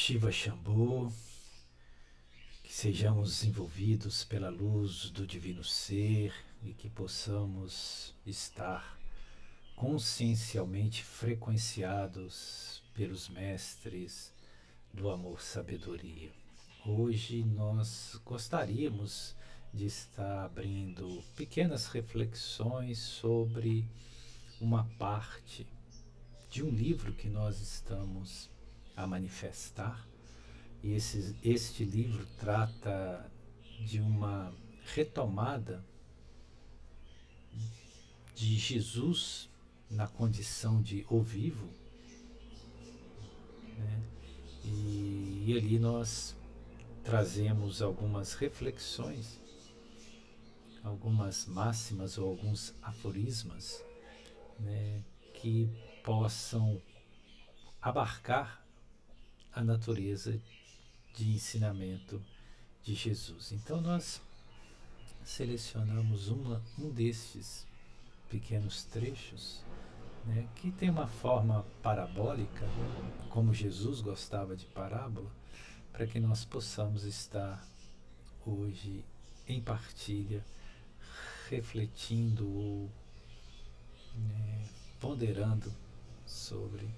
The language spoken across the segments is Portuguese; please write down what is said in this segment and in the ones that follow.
Shiva Shambhu, que sejamos envolvidos pela luz do Divino Ser e que possamos estar consciencialmente frequenciados pelos mestres do amor-sabedoria. Hoje nós gostaríamos de estar abrindo pequenas reflexões sobre uma parte de um livro que nós estamos a manifestar. E este livro trata de uma retomada de Jesus na condição de o vivo, né? E ali nós trazemos algumas reflexões, algumas máximas ou alguns aforismas, né, que possam abarcar a natureza de ensinamento de Jesus. Então nós selecionamos um destes pequenos trechos, né, que tem uma forma parabólica, como Jesus gostava de parábola, para que nós possamos estar hoje em partilha, refletindo ou ponderando sobre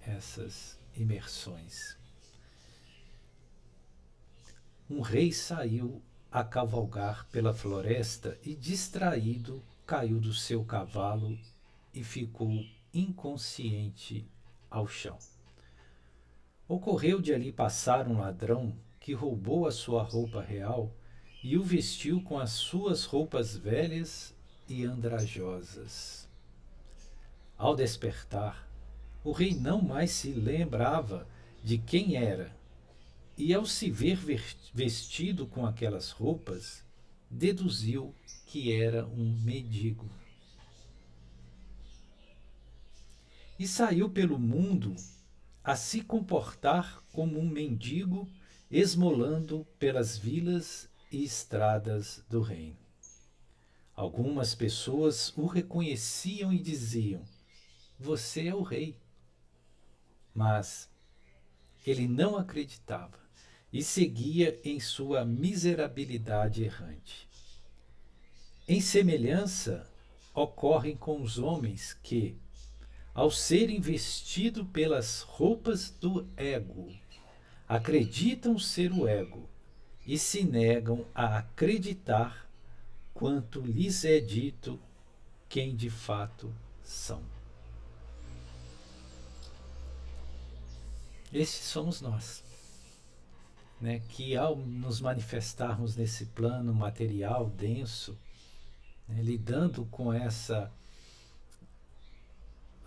essas imersões. Um rei saiu a cavalgar pela floresta e, distraído, caiu do seu cavalo e ficou inconsciente ao chão. Ocorreu de ali passar um ladrão que roubou a sua roupa real e o vestiu com as suas roupas velhas e andrajosas. Ao despertar, o rei não mais se lembrava de quem era, e ao se ver vestido com aquelas roupas, deduziu que era um mendigo. E saiu pelo mundo a se comportar como um mendigo, esmolando pelas vilas e estradas do reino. Algumas pessoas o reconheciam e diziam: "Você é o rei." Mas ele não acreditava e seguia em sua miserabilidade errante. Em semelhança, ocorrem com os homens que, ao serem vestidos pelas roupas do ego, acreditam ser o ego e se negam a acreditar quanto lhes é dito quem de fato são. Esses somos nós, né? Que ao nos manifestarmos nesse plano material denso, né, lidando com essa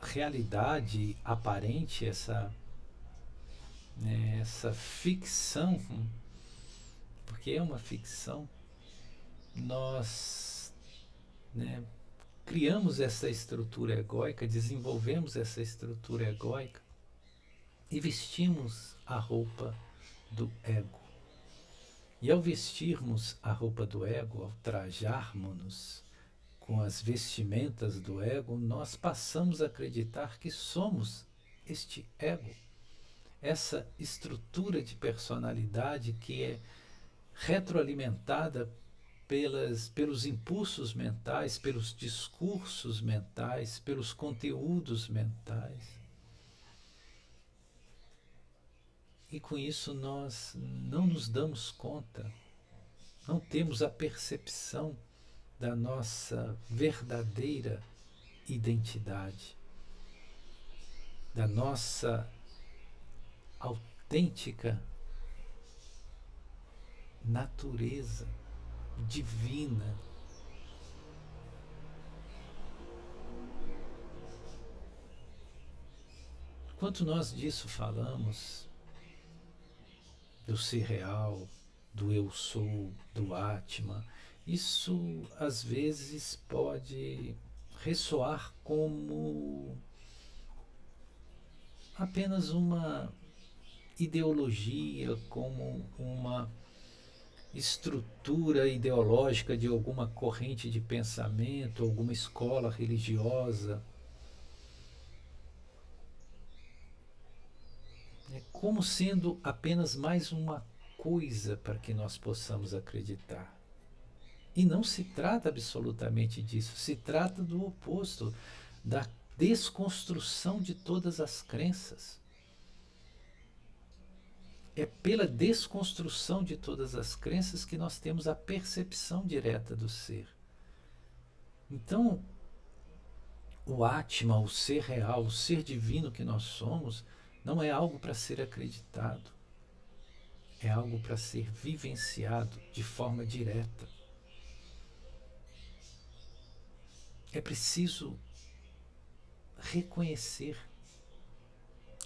realidade aparente, essa ficção, porque é uma ficção, nós, né, criamos essa estrutura egóica, desenvolvemos essa estrutura egóica e vestimos a roupa do ego. E ao vestirmos a roupa do ego, ao trajarmos-nos com as vestimentas do ego, nós passamos a acreditar que somos este ego, essa estrutura de personalidade que é retroalimentada pelos impulsos mentais, pelos discursos mentais, pelos conteúdos mentais. E com isso nós não nos damos conta, não temos a percepção da nossa verdadeira identidade, da nossa autêntica natureza divina. Quanto nós disso falamos, do ser real, do eu sou, do Atma, isso às vezes pode ressoar como apenas uma ideologia, como uma estrutura ideológica de alguma corrente de pensamento, alguma escola religiosa. como sendo apenas mais uma coisa para que nós possamos acreditar. E não se trata absolutamente disso, se trata do oposto, da desconstrução de todas as crenças. É pela desconstrução de todas as crenças que nós temos a percepção direta do ser. Então, o Atma, o ser real, o ser divino que nós somos, não é algo para ser acreditado, é algo para ser vivenciado de forma direta. É preciso reconhecer,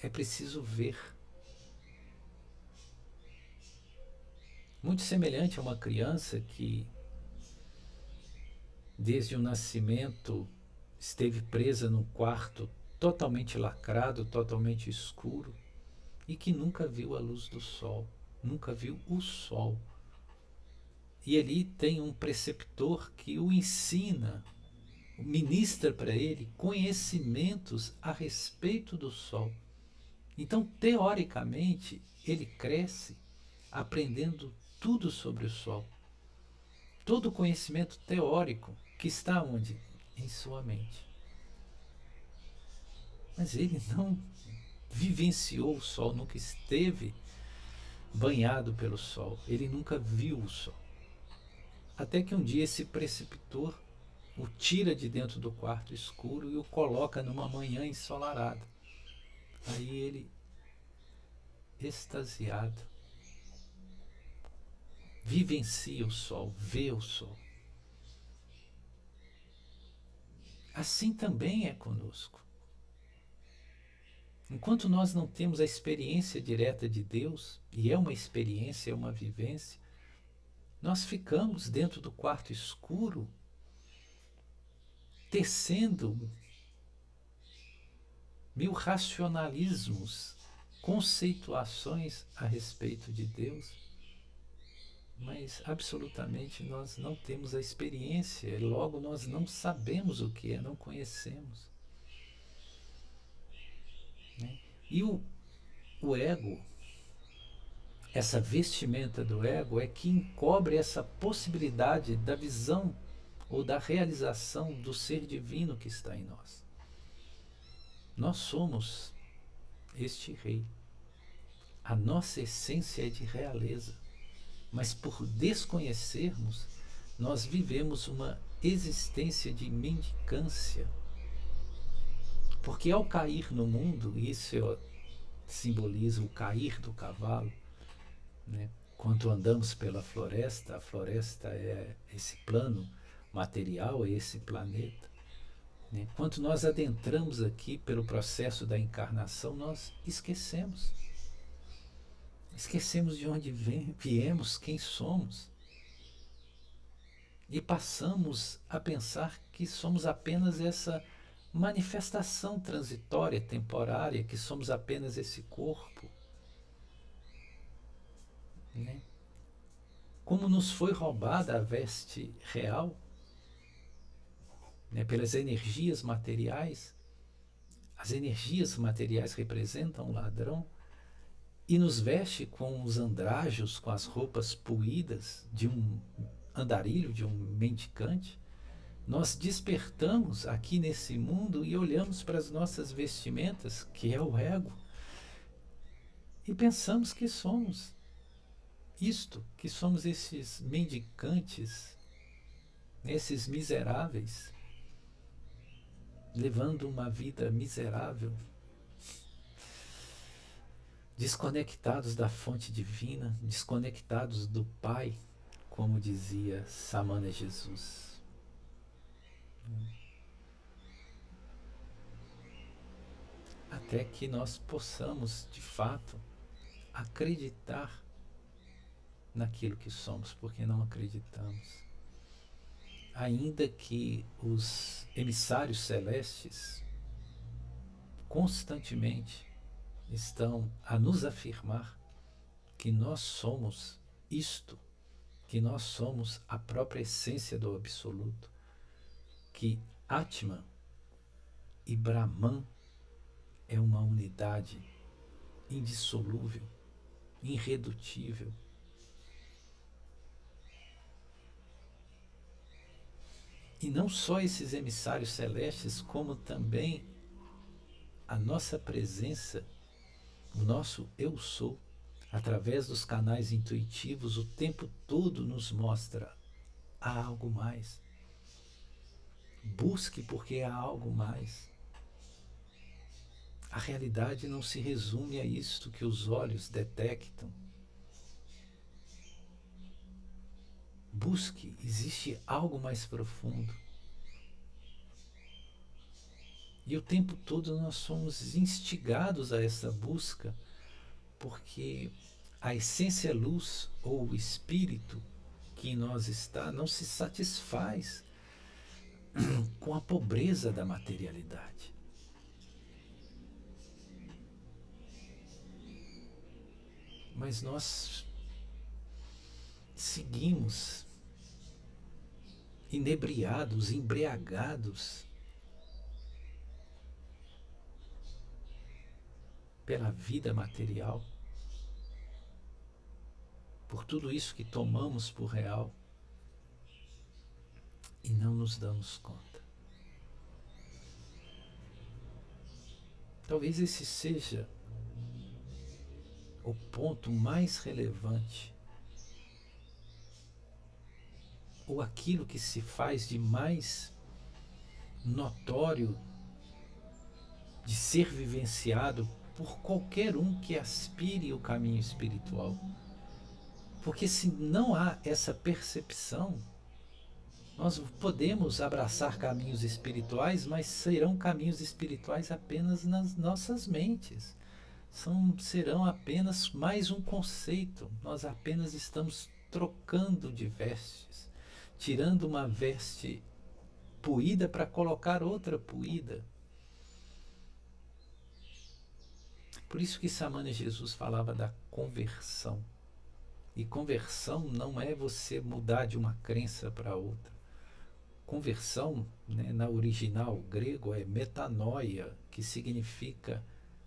é preciso ver. Muito semelhante a uma criança que, desde o nascimento, esteve presa num quarto totalmente lacrado, totalmente escuro, e que nunca viu a luz do sol, nunca viu o sol. E ali tem um preceptor que o ensina, ministra para ele conhecimentos a respeito do sol. Então, teoricamente, ele cresce aprendendo tudo sobre o sol. Todo o conhecimento teórico que está onde? Em sua mente. Mas ele não vivenciou o sol, nunca esteve banhado pelo sol, ele nunca viu o sol. Até que um dia esse preceptor o tira de dentro do quarto escuro e o coloca numa manhã ensolarada. Aí ele, extasiado, vivencia o sol, vê o sol. Assim também é conosco. Enquanto nós não temos a experiência direta de Deus, e é uma experiência, é uma vivência, nós ficamos dentro do quarto escuro, tecendo mil racionalismos, conceituações a respeito de Deus, mas absolutamente nós não temos a experiência, e logo nós não sabemos o que é, não conhecemos. Né? E o ego, essa vestimenta do ego é que encobre essa possibilidade da visão ou da realização do ser divino que está em nós. Nós somos este rei. A nossa essência é de realeza, mas por desconhecermos, nós vivemos uma existência de mendicância. Porque ao cair no mundo, isso simboliza o cair do cavalo, né? Quando andamos pela floresta, a floresta é esse plano material, é esse planeta. Né? Quando nós adentramos aqui pelo processo da encarnação, nós esquecemos. Esquecemos de onde viemos, quem somos. E passamos a pensar que somos apenas essa manifestação transitória, temporária, que somos apenas esse corpo. Né? Como nos foi roubada a veste real, né, pelas energias materiais, as energias materiais representam o ladrão, e nos veste com os andrajos, com as roupas puídas de um andarilho, de um mendicante. Nós despertamos aqui nesse mundo e olhamos para as nossas vestimentas, que é o ego, e pensamos que somos isto, que somos esses mendicantes, esses miseráveis, levando uma vida miserável, desconectados da fonte divina, desconectados do Pai, como dizia Samana Jesus. Até que nós possamos, de fato, acreditar naquilo que somos, porque não acreditamos. Ainda que os emissários celestes constantemente estão a nos afirmar que nós somos isto, que nós somos a própria essência do Absoluto, que Atman e Brahman é uma unidade indissolúvel, irredutível. E não só esses emissários celestes, como também a nossa presença, o nosso eu sou, através dos canais intuitivos, o tempo todo nos mostra: há algo mais. Busque porque há algo mais. A realidade não se resume a isto que os olhos detectam. Busque, existe algo mais profundo. E o tempo todo nós somos instigados a essa busca, porque a essência luz ou o espírito que em nós está não se satisfaz com a pobreza da materialidade. Mas nós seguimos inebriados, embriagados pela vida material, por tudo isso que tomamos por real e não nos damos conta. Talvez esse seja o ponto mais relevante, ou aquilo que se faz de mais notório de ser vivenciado por qualquer um que aspire o caminho espiritual. Porque se não há essa percepção, nós podemos abraçar caminhos espirituais, mas serão caminhos espirituais apenas nas nossas mentes. Serão apenas mais um conceito. Nós apenas estamos trocando de vestes, tirando uma veste puída para colocar outra puída. Por isso que Samana Jesus falava da conversão. E conversão não é você mudar de uma crença para outra. Conversão, né, na original grego, é metanoia, que significa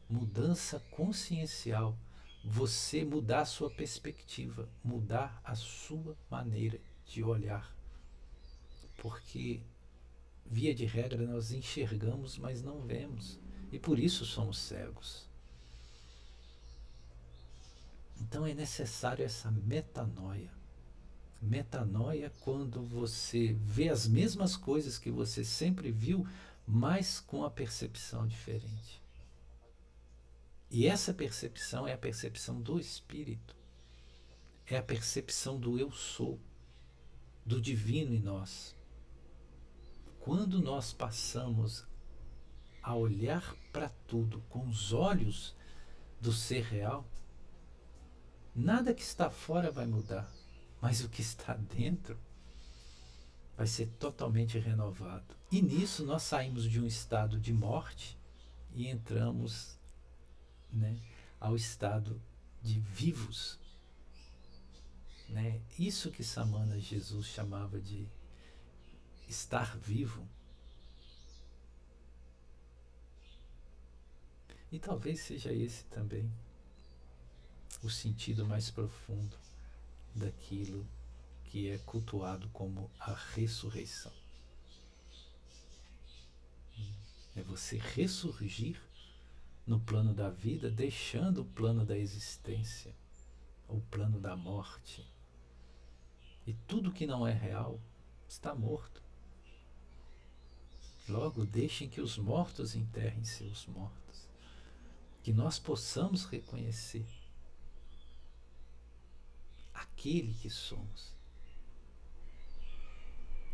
mudança consciencial. Você mudar a sua perspectiva, mudar a sua maneira de olhar. Porque, via de regra, nós enxergamos, mas não vemos. E por isso somos cegos. Então é necessário essa metanoia. Metanoia quando você vê as mesmas coisas que você sempre viu, mas com a percepção diferente. E essa percepção é a percepção do espírito. É a percepção do eu sou, do divino em nós. Quando nós passamos a olhar para tudo com os olhos do ser real, nada que está fora vai mudar, mas o que está dentro vai ser totalmente renovado. E nisso nós saímos de um estado de morte e entramos, né, ao estado de vivos. Né? Isso que Samana Jesus chamava de estar vivo. E talvez seja esse também o sentido mais profundo daquilo que é cultuado como a ressurreição. É você ressurgir no plano da vida, deixando o plano da existência, o plano da morte. E tudo que não é real está morto. Logo, deixem que os mortos enterrem seus mortos. Que nós possamos reconhecer aquele que somos.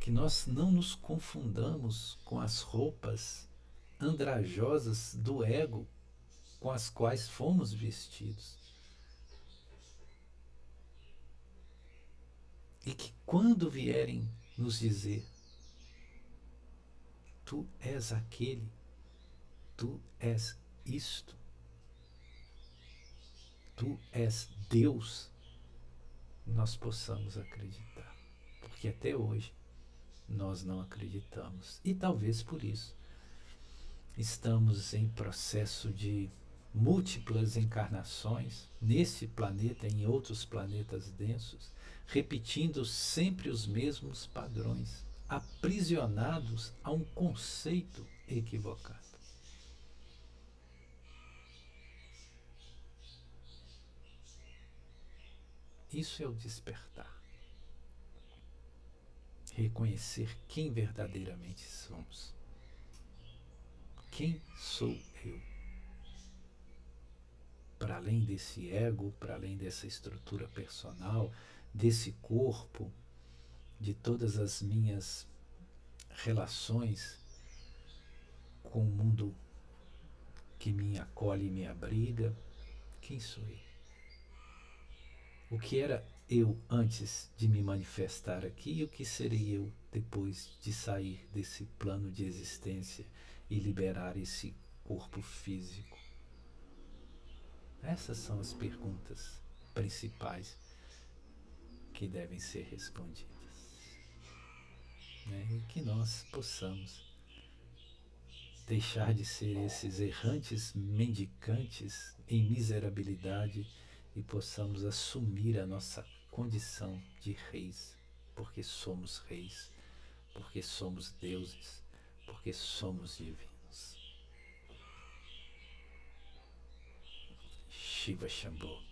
Que nós não nos confundamos com as roupas andrajosas do ego com as quais fomos vestidos. E que quando vierem nos dizer: tu és aquele, tu és isto, tu és Deus, nós possamos acreditar. Porque até hoje nós não acreditamos. E talvez por isso estamos em processo de múltiplas encarnações, nesse planeta e em outros planetas densos, repetindo sempre os mesmos padrões, aprisionados a um conceito equivocado. Isso é o despertar. Reconhecer quem verdadeiramente somos. Quem sou eu? Para além desse ego, para além dessa estrutura personal, desse corpo, de todas as minhas relações com o mundo que me acolhe e me abriga, quem sou eu? O que era eu antes de me manifestar aqui e o que serei eu depois de sair desse plano de existência e liberar esse corpo físico? Essas são as perguntas principais que devem ser respondidas. E que nós possamos deixar de ser esses errantes mendicantes em miserabilidade e possamos assumir a nossa condição de reis, porque somos reis, porque somos deuses, porque somos divinos. Shiva Shambho.